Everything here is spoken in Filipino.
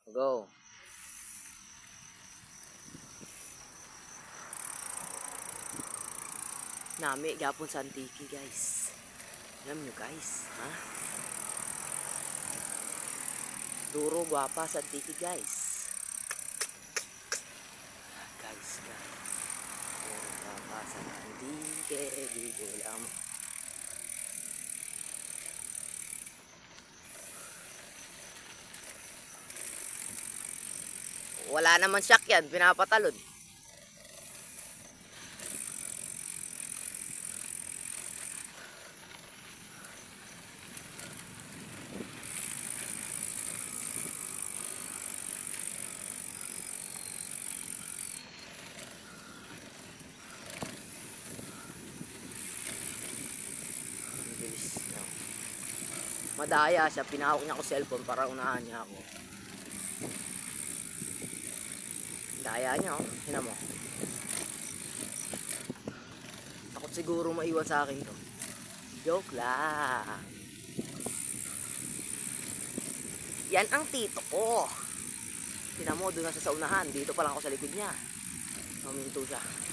Go. Nami gapon sa antiki guys. Alam nyo guys, ha? Duro guwapa sa antiki guys. Guys. Duro guwapa sa antiki. Di ko alam. Wala naman shock yan, pinapatalon. Madaya siya, pinahawak niya ako cellphone para unahan niya ako. Daya niya, oh. Tingnan mo. Takot siguro maiwan sa akin to. Joke lang. Yan ang tito ko. Tingnan mo, doon na siya sa unahan. Dito pa lang ako sa likod niya. Huminto siya.